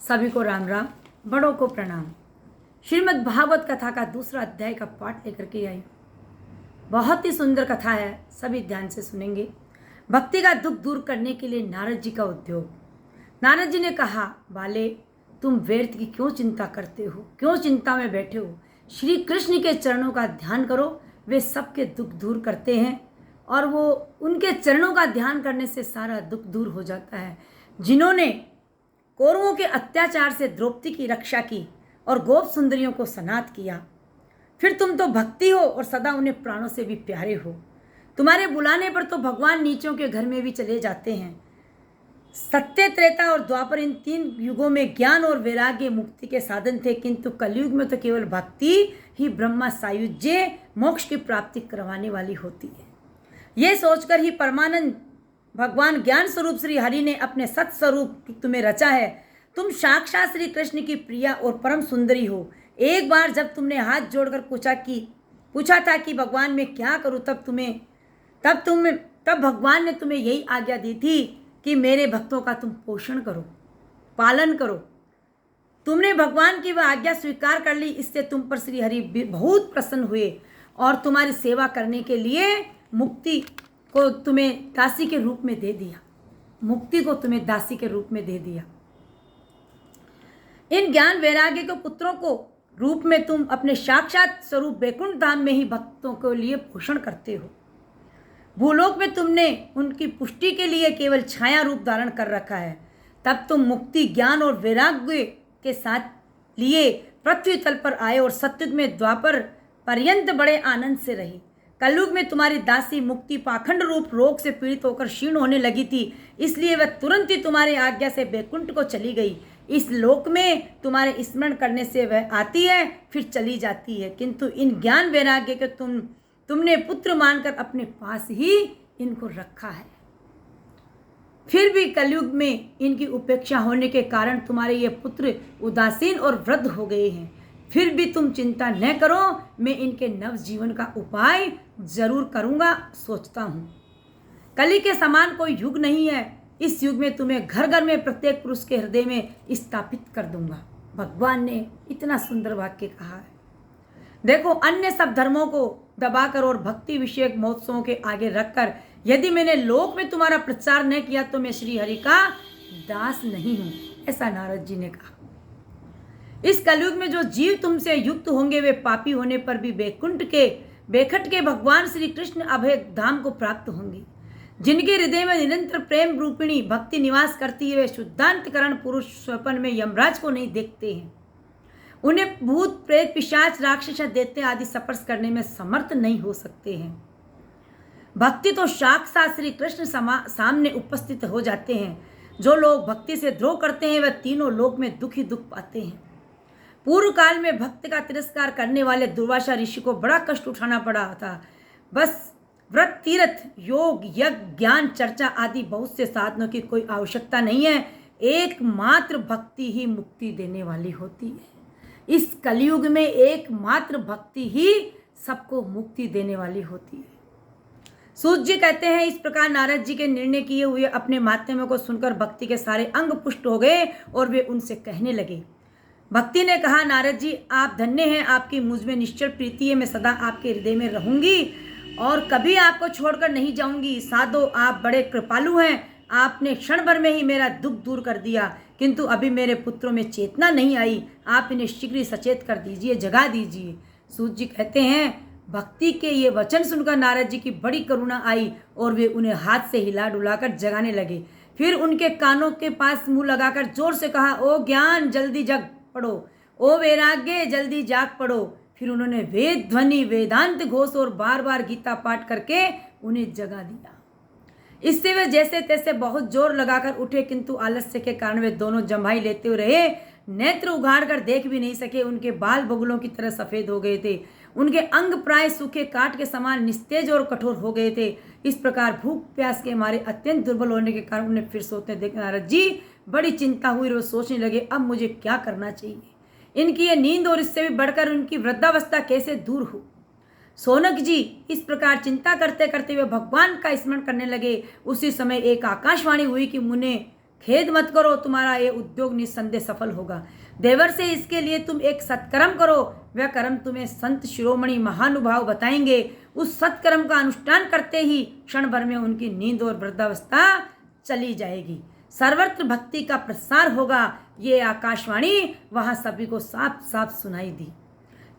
सभी को राम राम, बड़ों को प्रणाम। श्रीमद् भागवत कथा का दूसरा अध्याय का पाठ लेकर के आई। बहुत ही सुंदर कथा है, सभी ध्यान से सुनेंगे। भक्ति का दुख दूर करने के लिए नारद जी का उद्योग। नारद जी ने कहा, बाले तुम व्यर्थ की क्यों चिंता करते हो, क्यों चिंता में बैठे हो। श्री कृष्ण के चरणों का ध्यान करो, वे सबके दुख दूर करते हैं और वो उनके चरणों का ध्यान करने से सारा दुख दूर हो जाता है। जिन्होंने कौरवों के अत्याचार से द्रौपदी की रक्षा की और गोप सुंदरियों को सनाथ किया, फिर तुम तो भक्ति हो और सदा उन्हें प्राणों से भी प्यारे हो। तुम्हारे बुलाने पर तो भगवान नीचों के घर में भी चले जाते हैं। सत्य, त्रेता और द्वापर, इन तीन युगों में ज्ञान और वैराग्य मुक्ति के साधन थे, किंतु कलयुग में तो केवल भक्ति ही ब्रह्मा सायुज्य मोक्ष की प्राप्ति करवाने वाली होती है। ये सोचकर ही परमानंद भगवान ज्ञान स्वरूप श्री हरि ने अपने सत स्वरूप तुम्हें रचा है। तुम साक्षात श्री कृष्ण की प्रिया और परम सुंदरी हो। एक बार जब तुमने हाथ जोड़कर पूछा था कि भगवान मैं क्या करूं, तब भगवान ने तुम्हें यही आज्ञा दी थी कि मेरे भक्तों का तुम पोषण करो, पालन करो। तुमने भगवान की वह आज्ञा स्वीकार कर ली, इससे तुम पर श्री हरि बहुत प्रसन्न हुए और तुम्हारी सेवा करने के लिए मुक्ति को तुम्हें दासी के रूप में दे दिया। मुक्ति को तुम्हें दासी के रूप में दे दिया। इन ज्ञान वैराग्य के पुत्रों को रूप में तुम अपने साक्षात स्वरूप वैकुंठ धाम में ही भक्तों के लिए पोषण करते हो। भूलोक में तुमने उनकी पुष्टि के लिए केवल छाया रूप धारण कर रखा है। तब तुम मुक्ति, ज्ञान और वैराग्य के साथ लिए पृथ्वी तल पर आए और सत्युग में द्वापर पर्यंत बड़े आनंद से रही। कलयुग में तुम्हारी दासी मुक्ति पाखंड रूप रोग से पीड़ित होकर क्षीण होने लगी थी, इसलिए वह तुरंत ही तुम्हारी आज्ञा से वैकुंठ को चली गई। इस लोक में तुम्हारे स्मरण करने से वह आती है, फिर चली जाती है, किंतु इन ज्ञान वैराग्य के तुमने पुत्र मानकर अपने पास ही इनको रखा है। फिर भी कलयुग में इनकी उपेक्षा होने के कारण तुम्हारे ये पुत्र उदासीन और वृद्ध हो गए हैं। फिर भी तुम चिंता न करो, मैं इनके नव जीवन का उपाय जरूर करूंगा, सोचता हूँ। कली के समान कोई युग नहीं है। इस युग में तुम्हें घर घर में प्रत्येक पुरुष के हृदय में स्थापित कर दूंगा। भगवान ने इतना सुंदर वाक्य कहा है। देखो, अन्य सब धर्मों को दबाकर और भक्ति विषयक महोत्सवों के आगे रखकर यदि मैंने लोक में तुम्हारा प्रचार न किया तो मैं श्री हरि का दास नहीं हूं, ऐसा नारद जी ने कहा। इस कलयुग में जो जीव तुमसे युक्त होंगे वे पापी होने पर भी बेखट के भगवान श्री कृष्ण अभय धाम को प्राप्त होंगे। जिनके हृदय में निरंतर प्रेम रूपिणी भक्ति निवास करती है, वे शुद्धांतकरण पुरुष स्वप्न में यमराज को नहीं देखते हैं। उन्हें भूत, प्रेत, पिशाच, राक्षस, दैत्य आदि स्पर्श करने में समर्थ नहीं हो सकते हैं। भक्ति तो साक्षात श्री कृष्ण सामने उपस्थित हो जाते हैं। जो लोग भक्ति से द्रोह करते हैं, वह तीनों लोक में दुख ही दुख पाते हैं। पूर्व काल में भक्त का तिरस्कार करने वाले दुर्वासा ऋषि को बड़ा कष्ट उठाना पड़ा था। बस व्रत, तीर्थ, योग, यज्ञ, ज्ञान, चर्चा आदि बहुत से साधनों की कोई आवश्यकता नहीं है। एकमात्र भक्ति ही मुक्ति देने वाली होती है। इस कलयुग में एकमात्र भक्ति ही सबको मुक्ति देने वाली होती है। सूत जी कहते हैं, इस प्रकार नारद जी के निर्णय किए हुए अपने महात्म्यों को सुनकर भक्ति के सारे अंग पुष्ट हो गए और वे उनसे कहने लगे। भक्ति ने कहा, नारद जी आप धन्य हैं, आपकी मुझ में निश्चल प्रीति है। मैं सदा आपके हृदय में रहूंगी और कभी आपको छोड़कर नहीं जाऊंगी। साधो, आप बड़े कृपालु हैं। आपने क्षण भर में ही मेरा दुख दूर कर दिया, किंतु अभी मेरे पुत्रों में चेतना नहीं आई। आप इन्हें शीघ्र सचेत कर दीजिए, जगा दीजिए। सूत जी कहते हैं, भक्ति के ये वचन सुनकर नारद जी की बड़ी करुणा आई और वे उन्हें हाथ से हिला डुलाकर जगाने लगे। फिर उनके कानों के पास मुंह लगाकर जोर से कहा, ओ ज्ञान जल्दी जग पढ़ो, ओ वैराग्य जल्दी जाग पढ़ो। फिर उन्होंने वेद ध्वनि, वेदांत घोष और बार बार गीता पाठ करके उन्हें जगा दिया। इससे वे जैसे तैसे बहुत जोर लगाकर उठे, किंतु आलस्य के कारण वे दोनों जम्भाई लेते हुए रहे। नेत्र उघाड़ कर देख भी नहीं सके। उनके बाल बगुलों की तरह सफेद हो गए थे। उनके अंग प्राय सूखे काट के समान निस्तेज और कठोर हो गए थे। इस प्रकार भूख प्यास के मारे अत्यंत दुर्बल होने के कारण उन्हें फिर सोते देखा नारद जी बड़ी चिंता हुई। वो सोचने लगे, अब मुझे क्या करना चाहिए। इनकी ये नींद और इससे भी बढ़कर उनकी वृद्धावस्था कैसे दूर हो। सोनक जी इस प्रकार चिंता करते करते वे भगवान का स्मरण करने लगे। उसी समय एक आकाशवाणी हुई कि खेद मत करो, तुम्हारा ये उद्योग निस्संदेह सफल होगा। देवर से इसके लिए तुम एक सत्कर्म करो, वह कर्म तुम्हें संत शिरोमणि महानुभाव बताएंगे। उस सत्कर्म का अनुष्ठान करते ही क्षण भर में उनकी नींद और वृद्धावस्था चली जाएगी। सर्वत्र भक्ति का प्रसार होगा। ये आकाशवाणी वहां सभी को साफ साफ सुनाई दी।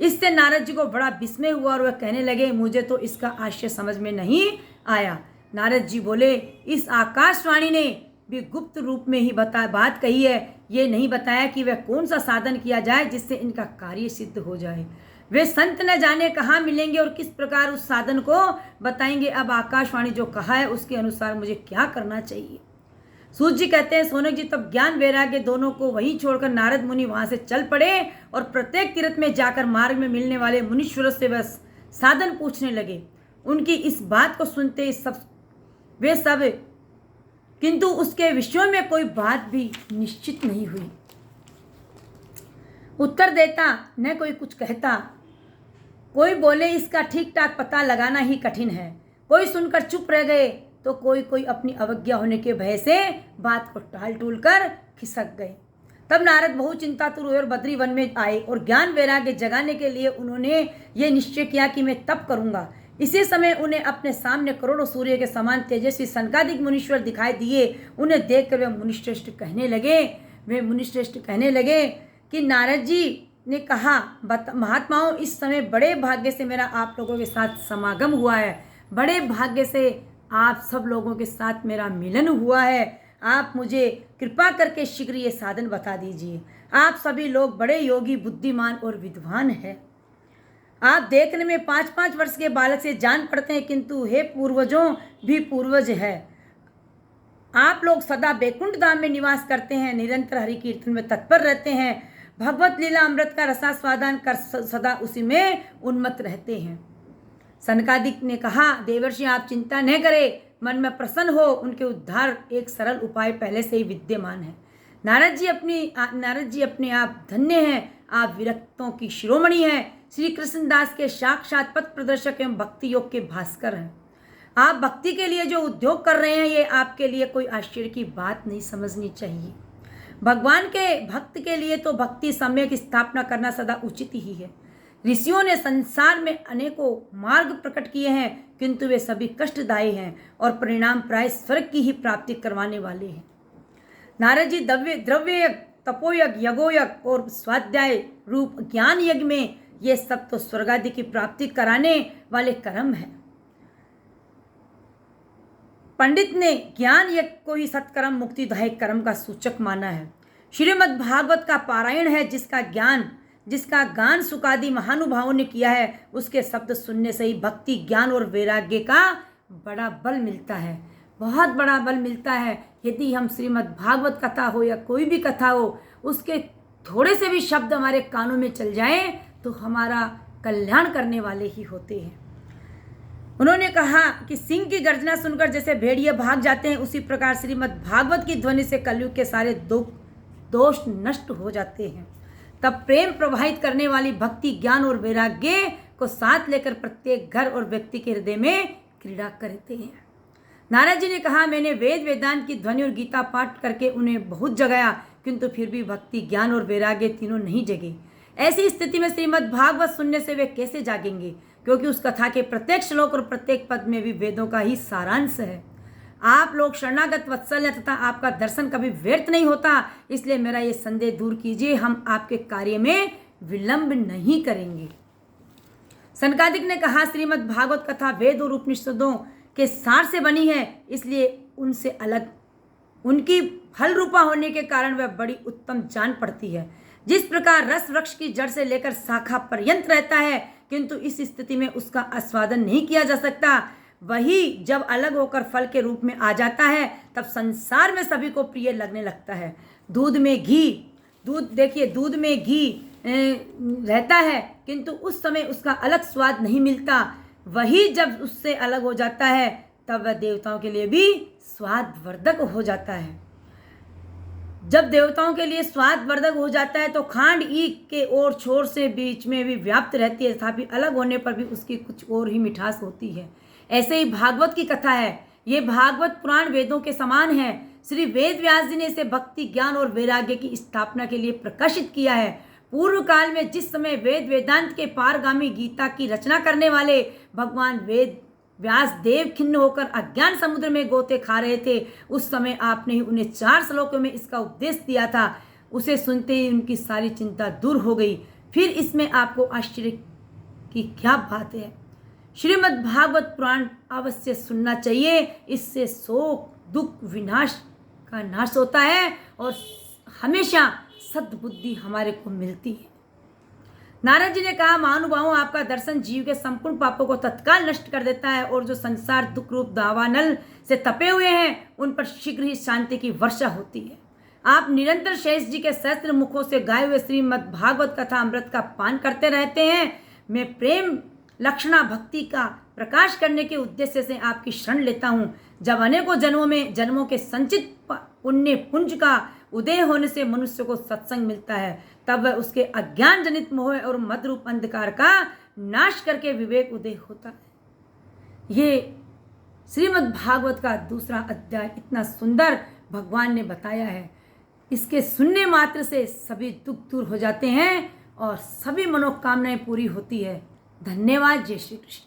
इससे नारद जी को बड़ा विस्मय हुआ और वह कहने लगे, मुझे तो इसका आशय समझ में नहीं आया। नारद जी बोले, इस आकाशवाणी ने भी गुप्त रूप में ही बात कही है। ये नहीं बताया कि वह कौन सा साधन किया जाए जिससे इनका कार्य सिद्ध हो जाए। वे संत न जाने कहाँ मिलेंगे और किस प्रकार उस साधन को बताएंगे। अब आकाशवाणी जो कहा है उसके अनुसार मुझे क्या करना चाहिए। सूत जी कहते हैं, सोनक जी तब ज्ञान वैराग्य दोनों को वहीं छोड़कर नारद मुनि वहां से चल पड़े और प्रत्येक तीर्थ में जाकर मार्ग में मिलने वाले मुनीश्वरों से वह साधन पूछने लगे। उनकी इस बात को सुनते वे सब, किंतु उसके विषयों में कोई बात भी निश्चित नहीं हुई। उत्तर देता न कोई कुछ कहता। कोई बोले इसका ठीक ठाक पता लगाना ही कठिन है। कोई सुनकर चुप रह गए तो कोई अपनी अवज्ञा होने के भय से बात को टाल टूल कर खिसक गए। तब नारद बहुत चिंतातुर हुए और बद्री वन में आए और ज्ञान वैराग्य जगाने के लिए उन्होंने ये निश्चय किया कि मैं तप करूंगा। इसी समय उन्हें अपने सामने करोड़ों सूर्य के समान तेजस्वी सनकादिक मुनीश्वर दिखाई दिए। उन्हें देखकर वे मुनिश्रेष्ठ कहने लगे कि नारद जी ने कहा, महात्माओं, इस समय बड़े भाग्य से मेरा आप लोगों के साथ समागम हुआ है। बड़े भाग्य से आप सब लोगों के साथ मेरा मिलन हुआ है। आप मुझे कृपा करके शीघ्र ये साधन बता दीजिए। आप सभी लोग बड़े योगी, बुद्धिमान और विद्वान हैं। आप देखने में 5-5 वर्ष के बालक से जान पड़ते हैं, किंतु हे पूर्वजों भी पूर्वज है। आप लोग सदा बैकुंठ धाम में निवास करते हैं, निरंतर हरि कीर्तन में तत्पर रहते हैं, भगवत लीला अमृत का रसास्वादन कर सदा उसी में उन्मत्त रहते हैं। सनकादिक ने कहा, देवर्षि आप चिंता न करें, मन में प्रसन्न हो। उनके उद्धार एक सरल उपाय पहले से ही विद्यमान है। नारद जी अपने आप धन्य हैं। आप विरक्तों की शिरोमणि हैं। श्री कृष्णदास के साक्षात पथ प्रदर्शक एवं भक्ति योग के भास्कर हैं। आप भक्ति के लिए जो उद्योग कर रहे हैं, ये आपके लिए कोई आश्चर्य की बात नहीं समझनी चाहिए। भगवान के भक्त के लिए तो भक्ति सम्यक स्थापना करना सदा उचित ही है। ऋषियों ने संसार में अनेकों मार्ग प्रकट किए हैं, किंतु वे सभी कष्टदायी हैं और परिणाम प्राय स्वर्ग की ही प्राप्ति करवाने वाले हैं। नारद जी द्रव्य यज्ञ, तपोयज्ञ, यज्ञोयज्ञ और स्वाध्याय रूप ज्ञान यज्ञ में ये सब तो स्वर्ग आदि की प्राप्ति कराने वाले कर्म हैं। पंडित ने ज्ञान यज्ञ को ही सत्कर्म मुक्तिदायक कर्म का सूचक माना है। श्रीमद् भागवत का पारायण है, जिसका गान सुकादि महानुभावों ने किया है, उसके शब्द सुनने से ही भक्ति, ज्ञान और वैराग्य का बड़ा बल मिलता है, बहुत बड़ा बल मिलता है। यदि हम श्रीमद् भागवत कथा हो या कोई भी कथा हो, उसके थोड़े से भी शब्द हमारे कानों में चल जाएं तो हमारा कल्याण करने वाले ही होते हैं। उन्होंने कहा कि सिंह की गर्जना सुनकर जैसे भेड़िए भाग जाते हैं, उसी प्रकार श्रीमद् भागवत की ध्वनि से कलयुग के सारे दोष नष्ट हो जाते हैं। तब प्रेम प्रवाहित करने वाली भक्ति, ज्ञान और वैराग्य को साथ लेकर प्रत्येक घर और व्यक्ति के हृदय में क्रीड़ा करते हैं। नारद जी ने कहा, मैंने वेद वेदांत की ध्वनि और गीता पाठ करके उन्हें बहुत जगाया, किंतु फिर भी भक्ति, ज्ञान और वैराग्य तीनों नहीं जगे। ऐसी स्थिति में श्रीमद् भागवत सुनने से वे कैसे जागेंगे, क्योंकि उस कथा के प्रत्येक श्लोक और प्रत्येक पद में भी वेदों का ही सारांश है। आप लोग शरणागत वत्सल हैं तथा आपका दर्शन कभी व्यर्थ नहीं होता, इसलिए मेरा ये संदेह दूर कीजिए, हम आपके कार्य में विलंब नहीं करेंगे। सनकादिक ने कहा, श्रीमद् भागवत कथा वेद और उपनिषदों के सार से बनी है, इसलिए उनसे अलग उनकी फल रूपा होने के कारण वह बड़ी उत्तम जान पड़ती है। जिस प्रकार रस वृक्ष की जड़ से लेकर शाखा पर्यंत रहता है, किंतु इस स्थिति में उसका आस्वादन नहीं किया जा सकता, वही जब अलग होकर फल के रूप में आ जाता है, तब संसार में सभी को प्रिय लगने लगता है। दूध में घी रहता है, किंतु उस समय उसका अलग स्वाद नहीं मिलता। वही जब उससे अलग हो जाता है, तब वह देवताओं के लिए भी स्वादवर्धक हो जाता है। जब देवताओं के लिए स्वादवर्धक हो जाता है तो खांड ईख के और छोर से बीच में भी व्याप्त रहती है, तथापि अलग होने पर भी उसकी कुछ और ही मिठास होती है। ऐसे ही भागवत की कथा है। ये भागवत पुराण वेदों के समान है। श्री वेद व्यास जी ने इसे भक्ति, ज्ञान और वैराग्य की स्थापना के लिए प्रकाशित किया है। पूर्व काल में जिस समय वेद वेदांत के पारगामी गीता की रचना करने वाले भगवान वेद व्यास देव खिन्न होकर अज्ञान समुद्र में गोते खा रहे थे, उस समय आपने ही उन्हें 4 श्लोकों में इसका उपदेश दिया था। उसे सुनते ही उनकी सारी चिंता दूर हो गई। फिर इसमें आपको आश्चर्य की क्या बात है? श्रीमद् भागवत पुराण अवश्य सुनना चाहिए। इससे शोक, दुख, विनाश का नाश होता है और हमेशा सद्बुद्धि हमारे को मिलती है। नारद जी ने कहा, महानुभावों, आपका दर्शन जीव के संपूर्ण पापों को तत्काल नष्ट कर देता है और जो संसार दुख रूप दावानल से तपे हुए हैं उन पर शीघ्र ही शांति की वर्षा होती है। आप निरंतर शेष जी के सहस्त्र मुखों से गाए हुए श्रीमद् भागवत कथा अमृत का पान करते रहते हैं। मैं प्रेम लक्षणा भक्ति का प्रकाश करने के उद्देश्य से आपकी शरण लेता हूँ। जब अनेकों जन्मों के संचित पुण्य पुंज का उदय होने से मनुष्य को सत्संग मिलता है, तब वह उसके अज्ञान जनित मोह और मदरूप अंधकार का नाश करके विवेक उदय होता है। ये श्रीमद् भागवत का दूसरा अध्याय इतना सुंदर भगवान ने बताया है। इसके सुनने मात्र से सभी दुख दूर हो जाते हैं और सभी मनोकामनाएं पूरी होती है। धन्यवाद। जय श्री कृष्ण।